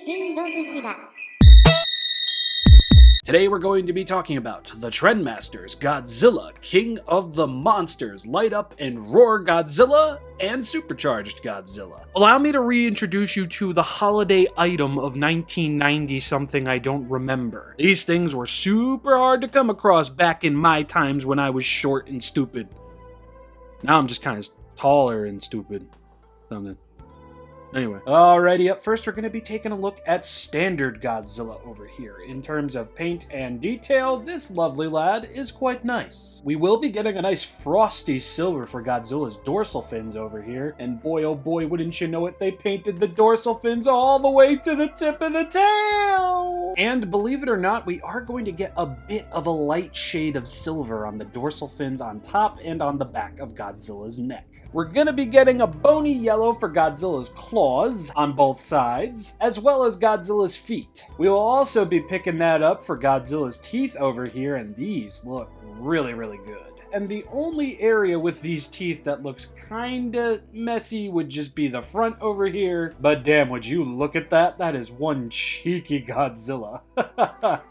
ShinRobjira. Today we're going to be talking about the Trendmasters Godzilla, King of the Monsters, Light Up and Roar Godzilla, and Supercharged Godzilla. Allow me to reintroduce you to the holiday item of 1990 something I don't remember. These things were super hard to come across back in my times when I was short and stupid. Now I'm just kind of taller and stupid. Something. Anyway, alrighty, up first we're going to be taking a look at standard Godzilla over here. In terms of paint and detail, this lovely lad is quite nice. We will be getting a nice frosty silver for Godzilla's dorsal fins over here, and boy oh boy, wouldn't you know it, they painted the dorsal fins all the way to the tip of the tail! And believe it or not, we are going to get a bit of a light shade of silver on the dorsal fins on top and on the back of Godzilla's neck. We're going to be getting a bony yellow for Godzilla's claws on both sides, as well as Godzilla's feet. We will also be picking that up for Godzilla's teeth over here, and these look really, really good. And the only area with these teeth that looks kinda messy would just be the front over here. But damn, would you look at that? That is one cheeky Godzilla.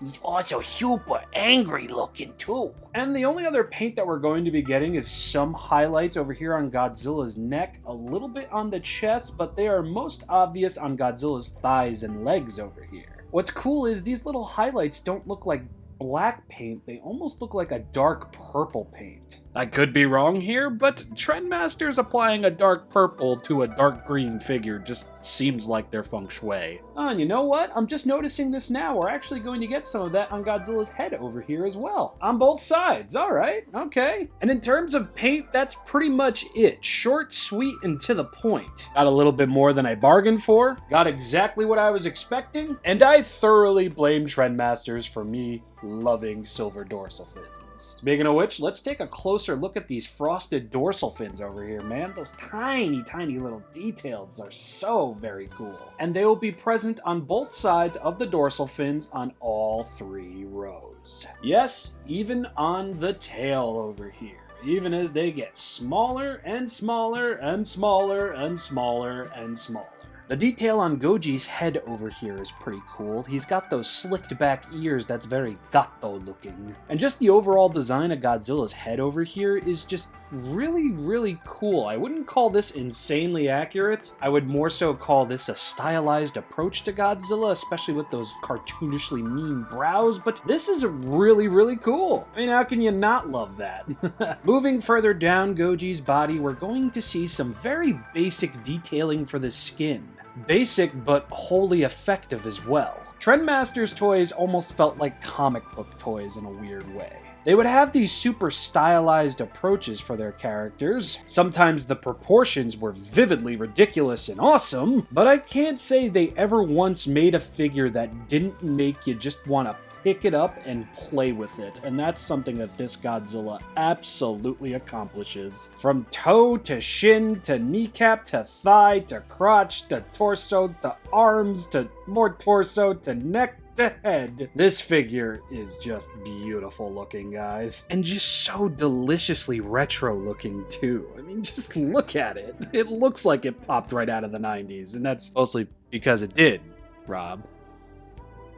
He's also super angry looking too. And the only other paint that we're going to be getting is some highlights over here on Godzilla's neck, a little bit on the chest, but they are most obvious on Godzilla's thighs and legs over here. What's cool is these little highlights don't look like black paint, they almost look like a dark purple paint. I could be wrong here, but Trendmasters applying a dark purple to a dark green figure just seems like their feng shui. Oh, and you know what? I'm just noticing this now. We're actually going to get some of that on Godzilla's head over here as well. On both sides. Alright, okay. And in terms of paint, that's pretty much it. Short, sweet, and to the point. Got a little bit more than I bargained for. Got exactly what I was expecting. And I thoroughly blame Trendmasters for me loving silver dorsal fins. Speaking of which, let's take a closer look at these frosted dorsal fins over here, man. Those tiny, tiny little details are so very cool. And they will be present on both sides of the dorsal fins on all three rows. Yes, even on the tail over here. Even as they get smaller and smaller and smaller and smaller and smaller. The detail on Goji's head over here is pretty cool. He's got those slicked back ears that's very gato looking. And just the overall design of Godzilla's head over here is just really, really cool. I wouldn't call this insanely accurate. I would more so call this a stylized approach to Godzilla, especially with those cartoonishly mean brows, but this is really, really cool. I mean, how can you not love that? Moving further down Goji's body, we're going to see some very basic detailing for the skin. Basic, but wholly effective as well. Trendmasters toys almost felt like comic book toys in a weird way. They would have these super stylized approaches for their characters. Sometimes the proportions were vividly ridiculous and awesome, but I can't say they ever once made a figure that didn't make you just want to pick it up and play with it, and that's something that this Godzilla absolutely accomplishes. From toe to shin to kneecap to thigh to crotch to torso to arms to more torso to neck to head. This figure is just beautiful looking, guys. And just so deliciously retro looking too. I mean, just look at it. It looks like it popped right out of the 90s, and that's mostly because it did, Rob.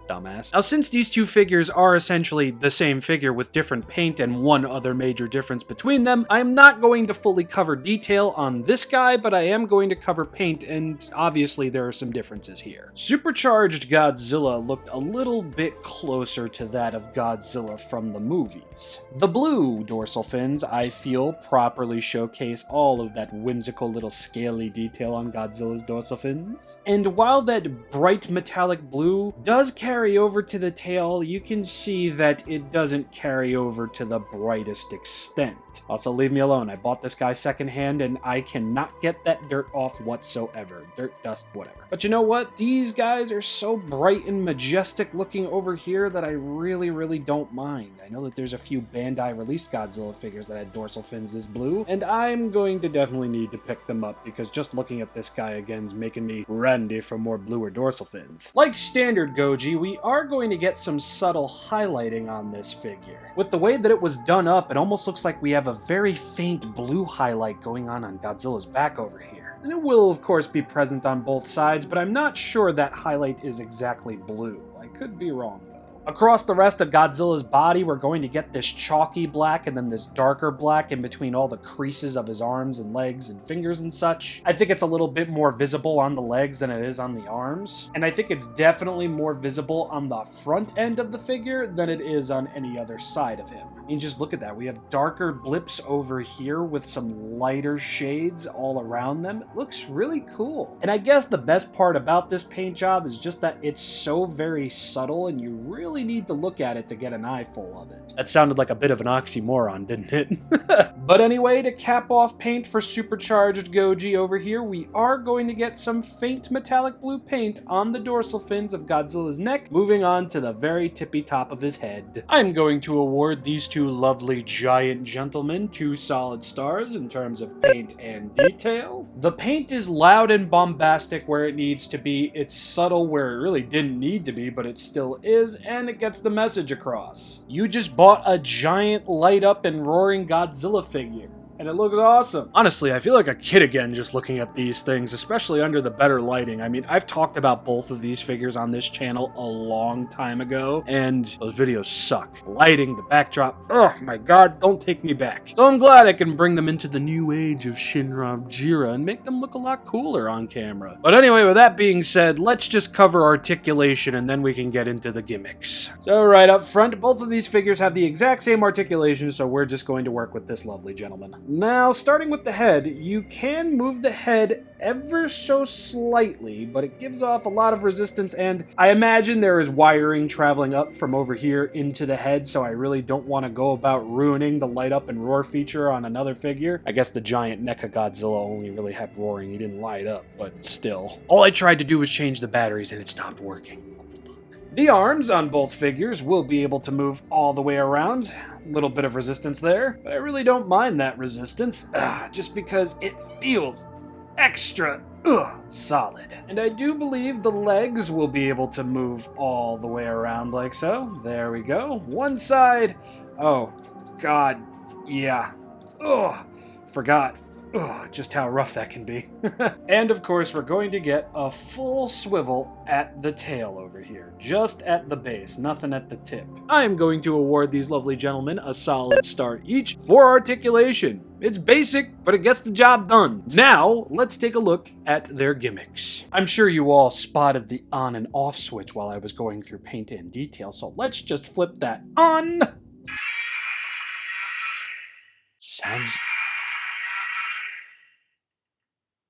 Dumbass. Now, since these two figures are essentially the same figure with different paint and one other major difference between them, I am not going to fully cover detail on this guy, but I am going to cover paint, and obviously there are some differences here. Supercharged Godzilla looked a little bit closer to that of Godzilla from the movies. The blue dorsal fins, I feel, properly showcase all of that whimsical little scaly detail on Godzilla's dorsal fins. And while that bright metallic blue does carry over to the tail, you can see that it doesn't carry over to the brightest extent. Also, leave me alone. I bought this guy secondhand and I cannot get that dirt off whatsoever. Dirt, dust, whatever. But you know what? These guys are so bright and majestic looking over here that I really, really don't mind. I know that there's a few Bandai released Godzilla figures that had dorsal fins this blue, and I'm going to definitely need to pick them up because just looking at this guy again is making me randy for more bluer dorsal fins. Like standard Goji, we are going to get some subtle highlighting on this figure. With the way that it was done up, it almost looks like we have a very faint blue highlight going on Godzilla's back over here. And it will, of course, be present on both sides, but I'm not sure that highlight is exactly blue. I could be wrong, though. Across the rest of Godzilla's body, we're going to get this chalky black and then this darker black in between all the creases of his arms and legs and fingers and such. I think it's a little bit more visible on the legs than it is on the arms. And I think it's definitely more visible on the front end of the figure than it is on any other side of him. I mean, just look at that. We have darker blips over here with some lighter shades all around them. It looks really cool. And I guess the best part about this paint job is just that it's so very subtle and you really need to look at it to get an eyeful of it. That sounded like a bit of an oxymoron, didn't it? But anyway, to cap off paint for Supercharged Goji over here, we are going to get some faint metallic blue paint on the dorsal fins of Godzilla's neck, moving on to the very tippy top of his head. I'm going to award these two lovely giant gentlemen 2 solid stars in terms of paint and detail. The paint is loud and bombastic where it needs to be, it's subtle where it really didn't need to be, but it still is, and it gets the message across. You just bought a giant light up and roaring Godzilla figure, and it looks awesome. Honestly, I feel like a kid again just looking at these things, especially under the better lighting. I mean, I've talked about both of these figures on this channel a long time ago, and those videos suck. The lighting, the backdrop, oh my god, don't take me back. So I'm glad I can bring them into the new age of ShinRobjira and make them look a lot cooler on camera. But anyway, with that being said, let's just cover articulation and then we can get into the gimmicks. So right up front, both of these figures have the exact same articulation, so we're just going to work with this lovely gentleman. Now, starting with the head, you can move the head ever so slightly, but it gives off a lot of resistance, and I imagine there is wiring traveling up from over here into the head, so I really don't want to go about ruining the light up and roar feature on another figure. I guess the giant Mechagodzilla only really had roaring, he didn't light up, but still. All I tried to do was change the batteries and it stopped working. The arms on both figures will be able to move all the way around. A little bit of resistance there, but I really don't mind that resistance, just because it feels extra solid. And I do believe the legs will be able to move all the way around like so. There we go. One side. Oh, God. Yeah. Forgot. Just how rough that can be. And of course, we're going to get a full swivel at the tail over here. Just at the base, nothing at the tip. I am going to award these lovely gentlemen a solid star each for articulation. It's basic, but it gets the job done. Now, let's take a look at their gimmicks. I'm sure you all spotted the on and off switch while I was going through paint and detail, so let's just flip that on.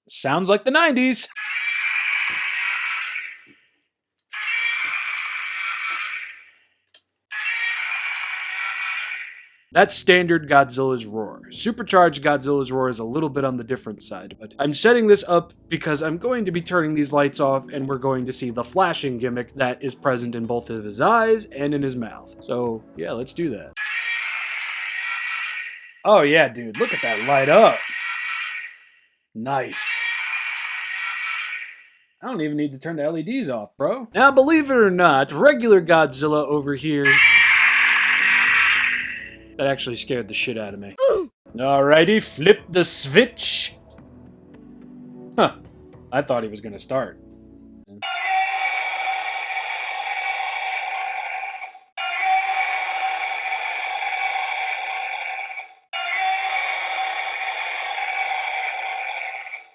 Sounds like the 90s. That's standard Godzilla's roar. Supercharged Godzilla's roar is a little bit on the different side, but I'm setting this up because I'm going to be turning these lights off and we're going to see the flashing gimmick that is present in both of his eyes and in his mouth. So yeah, let's do that. Oh yeah, dude, look at that light up. Nice. I don't even need to turn the LEDs off, bro. Now, believe it or not, regular Godzilla over here... That actually scared the shit out of me. Alrighty, flip the switch. Huh. I thought he was gonna start.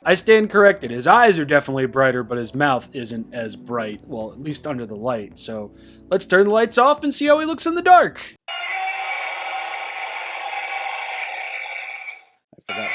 I stand corrected. His eyes are definitely brighter, but his mouth isn't as bright. Well, at least under the light. So let's turn the lights off and see how he looks in the dark. I forgot.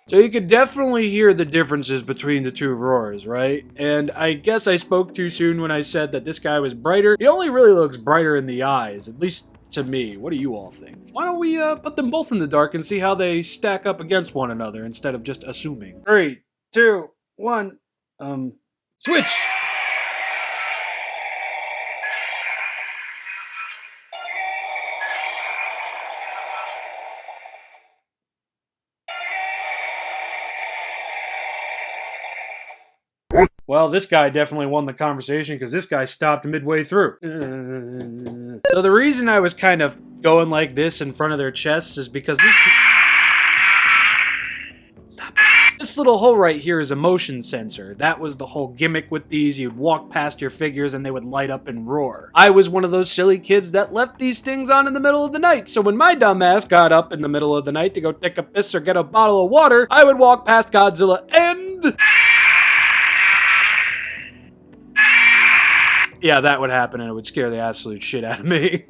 So you could definitely hear the differences between the two roars, right? And I guess I spoke too soon when I said that this guy was brighter. He only really looks brighter in the eyes, at least to me. What do you all think? Why don't we put them both in the dark and see how they stack up against one another instead of just assuming? 3, 2, 1, switch! Well, this guy definitely won the conversation because this guy stopped midway through. So the reason I was kind of going like this in front of their chests is because this little hole right here is a motion sensor. That was the whole gimmick with these. You'd walk past your figures and they would light up and roar. I was one of those silly kids that left these things on in the middle of the night. So when my dumbass got up in the middle of the night to go take a piss or get a bottle of water, I would walk past Godzilla and... yeah, that would happen and it would scare the absolute shit out of me.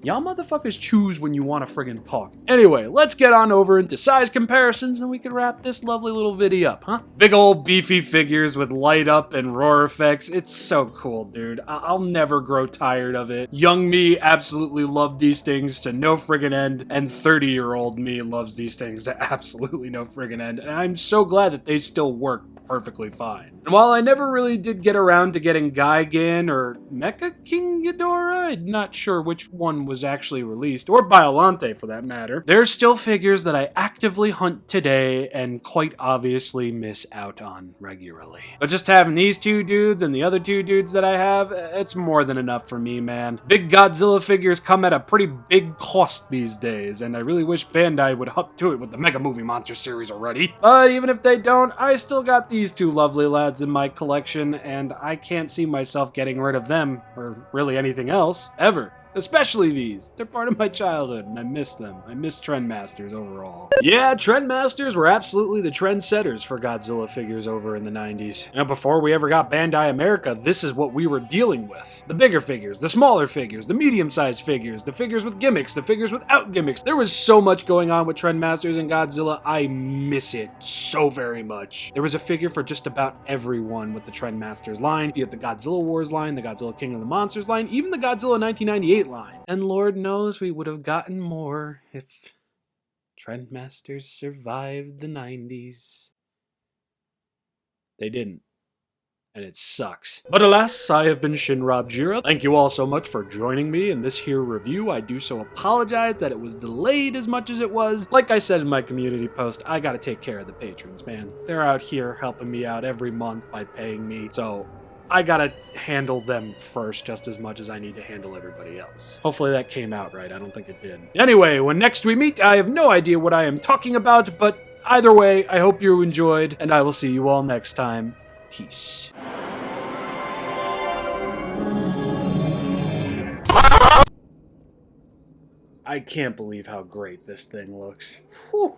Y'all motherfuckers choose when you want to friggin' talk. Anyway, let's get on over into size comparisons and we can wrap this lovely little video up, huh? Big old beefy figures with light up and roar effects. It's so cool, dude. I'll never grow tired of it. Young me absolutely loved these things to no friggin' end, and 30-year-old me loves these things to absolutely no friggin' end, and I'm so glad that they still work perfectly fine. And while I never really did get around to getting Gigan or Mecha King Ghidorah, I'm not sure which one was actually released, or Biollante for that matter, there's still figures that I actively hunt today and quite obviously miss out on regularly. But just having these two dudes and the other two dudes that I have, it's more than enough for me, man. Big Godzilla figures come at a pretty big cost these days, and I really wish Bandai would up to it with the Mega Movie Monster series already. But even if they don't, I still got these two lovely lads in my collection, and I can't see myself getting rid of them, or really anything else, ever. Especially these. They're part of my childhood, and I miss them. I miss Trendmasters overall. Yeah, Trendmasters were absolutely the trendsetters for Godzilla figures over in the 90s. Now, before we ever got Bandai America, this is what we were dealing with. The bigger figures, the smaller figures, the medium-sized figures, the figures with gimmicks, the figures without gimmicks. There was so much going on with Trendmasters and Godzilla, I miss it so very much. There was a figure for just about everyone with the Trendmasters line. You have the Godzilla Wars line, the Godzilla King of the Monsters line, even the Godzilla 1998 line. And Lord knows we would have gotten more if Trendmasters survived the 90s. They didn't. And it sucks. But alas, I have been ShinRobjira. Thank you all so much for joining me in this here review. I do so apologize that it was delayed as much as it was. Like I said in my community post, I gotta take care of the patrons, man. They're out here helping me out every month by paying me, so I gotta handle them first just as much as I need to handle everybody else. Hopefully that came out right. I don't think it did. Anyway, when next we meet, I have no idea what I am talking about, but either way, I hope you enjoyed, and I will see you all next time. Peace. I can't believe how great this thing looks. Whew.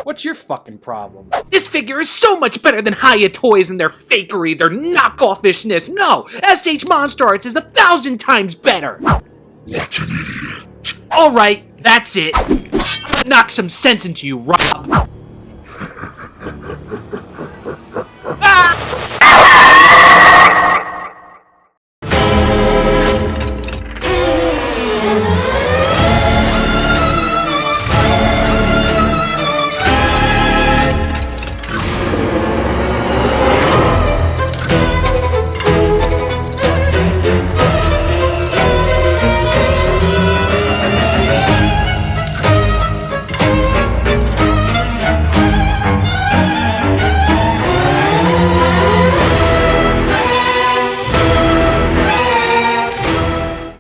What's your fucking problem? This figure is so much better than Hiya Toys and their fakery, their knockoffishness. No, SH Monster Arts is 1,000 times better. What an idiot. Alright, that's it. I'm gonna knock some sense into you, Rob.